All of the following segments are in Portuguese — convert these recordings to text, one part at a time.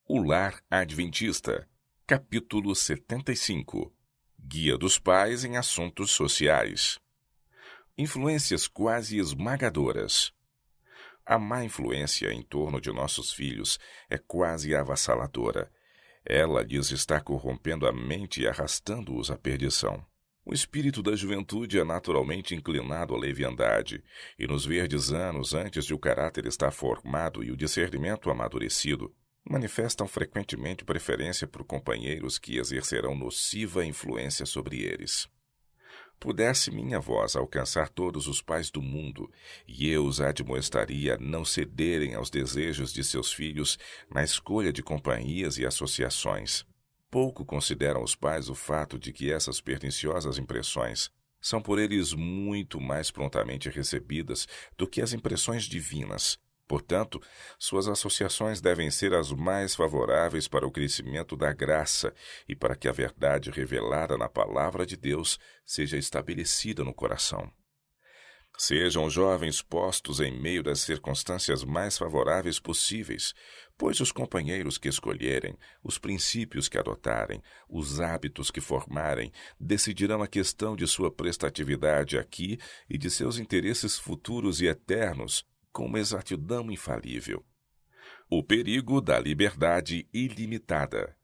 O Lar Adventista, capítulo 75. Guia dos Pais em Assuntos Sociais. Influências quase esmagadoras. A má influência em torno de nossos filhos é quase avassaladora. Ela lhes está corrompendo a mente e arrastando-os à perdição. O espírito da juventude é naturalmente inclinado à leviandade, e nos verdes anos antes de o caráter estar formado e o discernimento amadurecido, manifestam frequentemente preferência por companheiros que exercerão nociva influência sobre eles. Pudesse minha voz alcançar todos os pais do mundo, e eu os admoestaria a não cederem aos desejos de seus filhos na escolha de companhias e associações. Pouco consideram os pais o fato de que essas perniciosas impressões são por eles muito mais prontamente recebidas do que as impressões divinas. Portanto, suas associações devem ser as mais favoráveis para o crescimento da graça e para que a verdade revelada na palavra de Deus seja estabelecida no coração. Sejam os jovens postos em meio das circunstâncias mais favoráveis possíveis, pois os companheiros que escolherem, os princípios que adotarem, os hábitos que formarem, decidirão a questão de sua prestatividade aqui e de seus interesses futuros e eternos, com uma exatidão infalível. O perigo da liberdade ilimitada.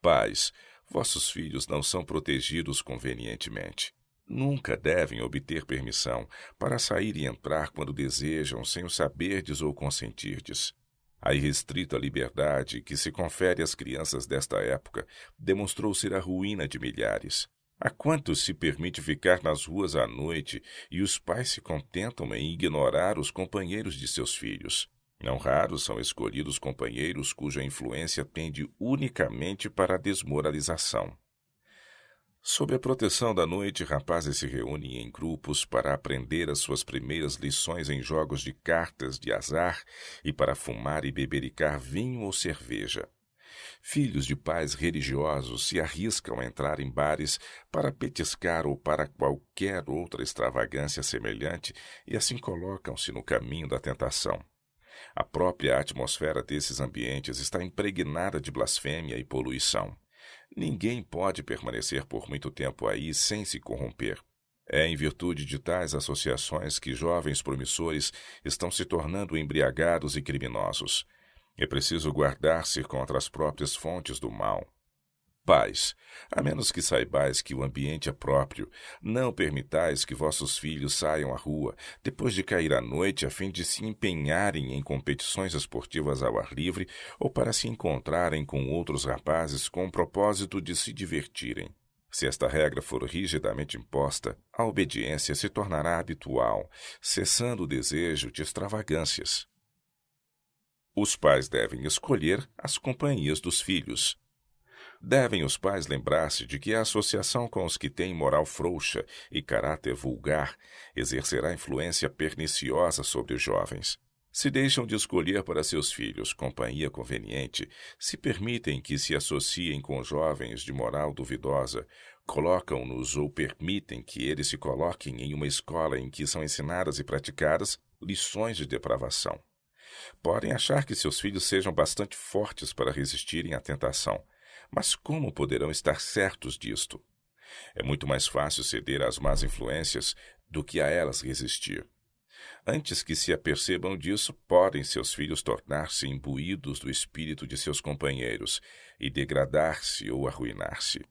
Pais, vossos filhos não são protegidos convenientemente. Nunca devem obter permissão para sair e entrar quando desejam, sem o saberdes ou consentirdes. A irrestrita liberdade que se confere às crianças desta época demonstrou ser a ruína de milhares. A quantos se permite ficar nas ruas à noite e os pais se contentam em ignorar os companheiros de seus filhos? Não raros são escolhidos companheiros cuja influência tende unicamente para a desmoralização. Sob a proteção da noite, rapazes se reúnem em grupos para aprender as suas primeiras lições em jogos de cartas de azar e para fumar e bebericar vinho ou cerveja. Filhos de pais religiosos se arriscam a entrar em bares para petiscar ou para qualquer outra extravagância semelhante e assim colocam-se no caminho da tentação. A própria atmosfera desses ambientes está impregnada de blasfêmia e poluição. Ninguém pode permanecer por muito tempo aí sem se corromper. É em virtude de tais associações que jovens promissores estão se tornando embriagados e criminosos. É preciso guardar-se contra as próprias fontes do mal. Pais, a menos que saibais que o ambiente é próprio, não permitais que vossos filhos saiam à rua depois de cair a noite a fim de se empenharem em competições esportivas ao ar livre ou para se encontrarem com outros rapazes com o propósito de se divertirem. Se esta regra for rigidamente imposta, a obediência se tornará habitual, cessando o desejo de extravagâncias. Os pais devem escolher as companhias dos filhos. Devem os pais lembrar-se de que a associação com os que têm moral frouxa e caráter vulgar exercerá influência perniciosa sobre os jovens. Se deixam de escolher para seus filhos companhia conveniente, se permitem que se associem com jovens de moral duvidosa, colocam-nos ou permitem que eles se coloquem em uma escola em que são ensinadas e praticadas lições de depravação. Podem achar que seus filhos sejam bastante fortes para resistirem à tentação, mas como poderão estar certos disto? É muito mais fácil ceder às más influências do que a elas resistir. Antes que se apercebam disso, podem seus filhos tornar-se imbuídos do espírito de seus companheiros e degradar-se ou arruinar-se.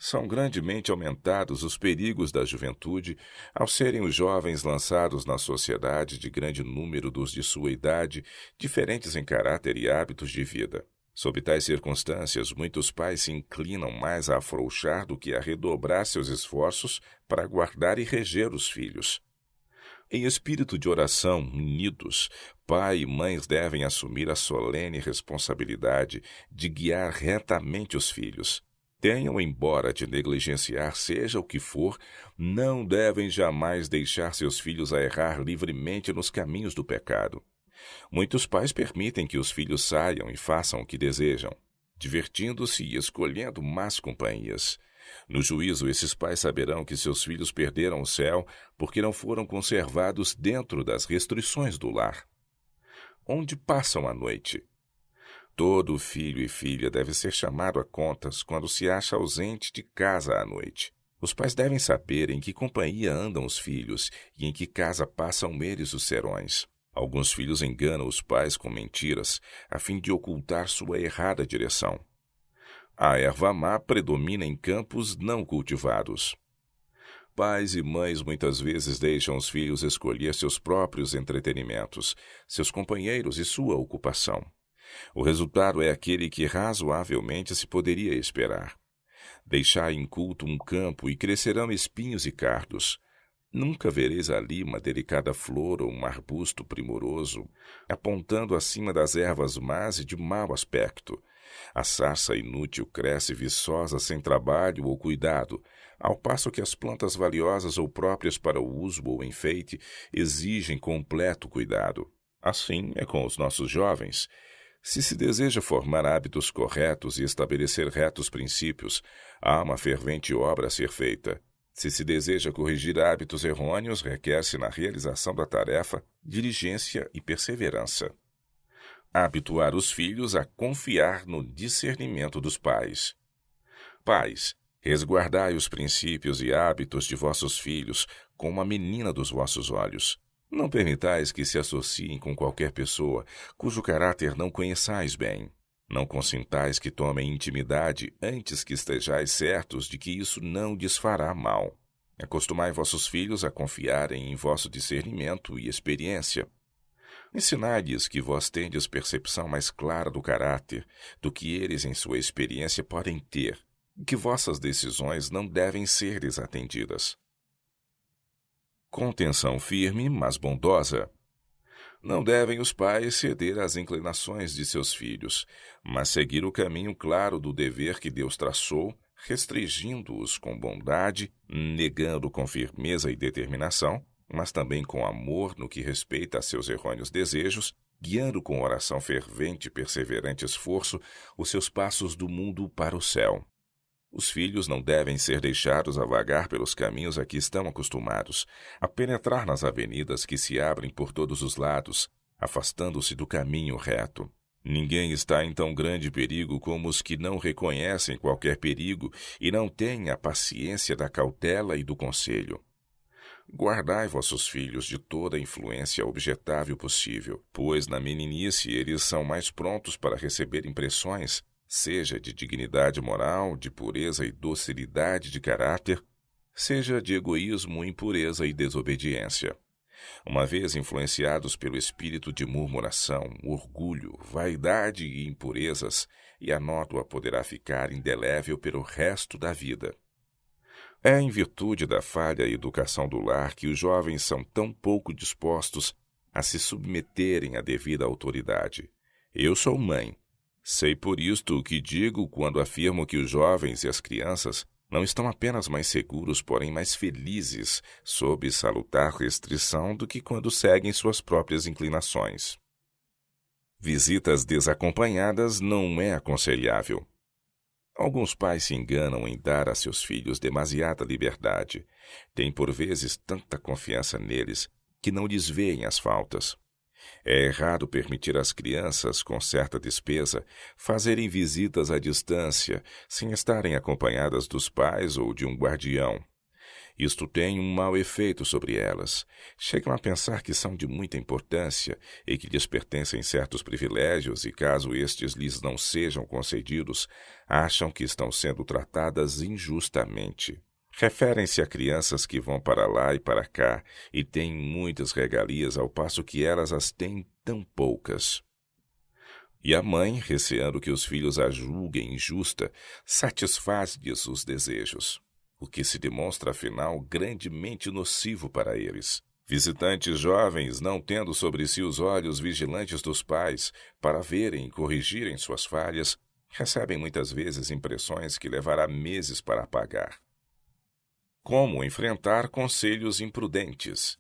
São grandemente aumentados os perigos da juventude ao serem os jovens lançados na sociedade de grande número dos de sua idade, diferentes em caráter e hábitos de vida. Sob tais circunstâncias, muitos pais se inclinam mais a afrouxar do que a redobrar seus esforços para guardar e reger os filhos. Em espírito de oração, unidos, pai e mães devem assumir a solene responsabilidade de guiar retamente os filhos. Tenham, embora de negligenciar seja o que for, não devem jamais deixar seus filhos a errar livremente nos caminhos do pecado. Muitos pais permitem que os filhos saiam e façam o que desejam, divertindo-se e escolhendo más companhias. No juízo, esses pais saberão que seus filhos perderam o céu porque não foram conservados dentro das restrições do lar. Onde passam a noite? Todo filho e filha deve ser chamado a contas quando se acha ausente de casa à noite. Os pais devem saber em que companhia andam os filhos e em que casa passam eles os serões. Alguns filhos enganam os pais com mentiras, a fim de ocultar sua errada direção. A erva má predomina em campos não cultivados. Pais e mães muitas vezes deixam os filhos escolher seus próprios entretenimentos, seus companheiros e sua ocupação. O resultado é aquele que razoavelmente se poderia esperar. Deixai inculto um campo e crescerão espinhos e cardos. Nunca vereis ali uma delicada flor ou um arbusto primoroso, apontando acima das ervas más e de mau aspecto. A sarça inútil cresce viçosa sem trabalho ou cuidado, ao passo que as plantas valiosas ou próprias para o uso ou enfeite exigem completo cuidado. Assim é com os nossos jovens. Se deseja formar hábitos corretos e estabelecer retos princípios, há uma fervente obra a ser feita. Se deseja corrigir hábitos errôneos, requer-se na realização da tarefa diligência e perseverança. Habituar os filhos a confiar no discernimento dos pais. Pais, resguardai os princípios e hábitos de vossos filhos como a menina dos vossos olhos. Não permitais que se associem com qualquer pessoa cujo caráter não conheçais bem. Não consintais que tomem intimidade antes que estejais certos de que isso não lhes fará mal. Acostumai vossos filhos a confiarem em vosso discernimento e experiência. Ensinai-lhes que vós tendes percepção mais clara do caráter do que eles em sua experiência podem ter, e que vossas decisões não devem ser desatendidas. Contenção firme, mas bondosa. Não devem os pais ceder às inclinações de seus filhos, mas seguir o caminho claro do dever que Deus traçou, restringindo-os com bondade, negando com firmeza e determinação, mas também com amor no que respeita a seus errôneos desejos, guiando com oração fervente e perseverante esforço os seus passos do mundo para o céu. Os filhos não devem ser deixados a vagar pelos caminhos a que estão acostumados, a penetrar nas avenidas que se abrem por todos os lados, afastando-se do caminho reto. Ninguém está em tão grande perigo como os que não reconhecem qualquer perigo e não têm a paciência da cautela e do conselho. Guardai vossos filhos de toda a influência objetável possível, pois na meninice eles são mais prontos para receber impressões, seja de dignidade moral, de pureza e docilidade de caráter, seja de egoísmo, impureza e desobediência. Uma vez influenciados pelo espírito de murmuração, orgulho, vaidade e impurezas, e a nódoa poderá ficar indelével pelo resto da vida. É em virtude da falha educação do lar que os jovens são tão pouco dispostos a se submeterem à devida autoridade. Eu sou mãe. Sei por isto o que digo quando afirmo que os jovens e as crianças não estão apenas mais seguros, porém mais felizes, sob salutar restrição do que quando seguem suas próprias inclinações. Visitas desacompanhadas não é aconselhável. Alguns pais se enganam em dar a seus filhos demasiada liberdade. Têm por vezes tanta confiança neles que não lhes veem as faltas. É errado permitir às crianças, com certa despesa, fazerem visitas à distância, sem estarem acompanhadas dos pais ou de um guardião. Isto tem um mau efeito sobre elas. Chegam a pensar que são de muita importância e que lhes pertencem certos privilégios e, caso estes lhes não sejam concedidos, acham que estão sendo tratadas injustamente. Referem-se a crianças que vão para lá e para cá e têm muitas regalias, ao passo que elas as têm tão poucas. E a mãe, receando que os filhos a julguem injusta, satisfaz-lhes os desejos, o que se demonstra, afinal, grandemente nocivo para eles. Visitantes jovens, não tendo sobre si os olhos vigilantes dos pais para verem e corrigirem suas falhas, recebem muitas vezes impressões que levará meses para apagar. Como enfrentar conselhos imprudentes?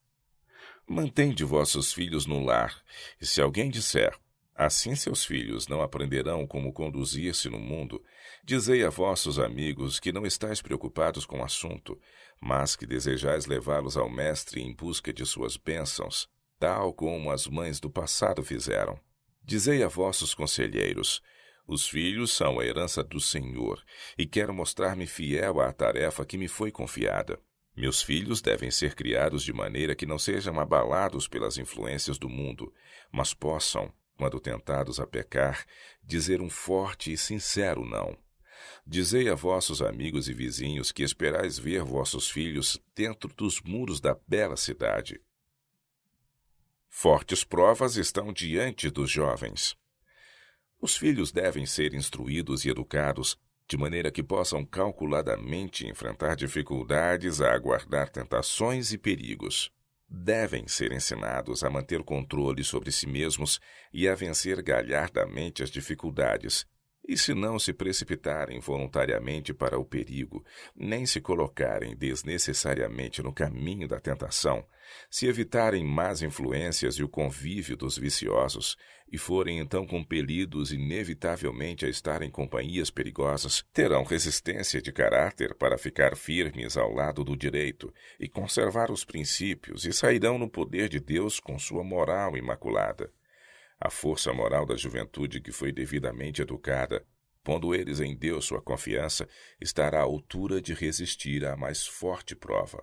Mantende vossos filhos no lar, e se alguém disser, assim seus filhos não aprenderão como conduzir-se no mundo, dizei a vossos amigos que não estáis preocupados com o assunto, mas que desejais levá-los ao mestre em busca de suas bênçãos, tal como as mães do passado fizeram. Dizei a vossos conselheiros: os filhos são a herança do Senhor, e quero mostrar-me fiel à tarefa que me foi confiada. Meus filhos devem ser criados de maneira que não sejam abalados pelas influências do mundo, mas possam, quando tentados a pecar, dizer um forte e sincero não. Dizei a vossos amigos e vizinhos que esperais ver vossos filhos dentro dos muros da bela cidade. Fortes provas estão diante dos jovens. Os filhos devem ser instruídos e educados de maneira que possam calculadamente enfrentar dificuldades, a aguardar tentações e perigos. Devem ser ensinados a manter controle sobre si mesmos e a vencer galhardamente as dificuldades, e se não se precipitarem voluntariamente para o perigo, nem se colocarem desnecessariamente no caminho da tentação, se evitarem más influências e o convívio dos viciosos, e forem então compelidos inevitavelmente a estar em companhias perigosas, terão resistência de caráter para ficar firmes ao lado do direito e conservar os princípios, e sairão no poder de Deus com sua moral imaculada. A força moral da juventude que foi devidamente educada, pondo eles em Deus sua confiança, estará à altura de resistir à mais forte prova.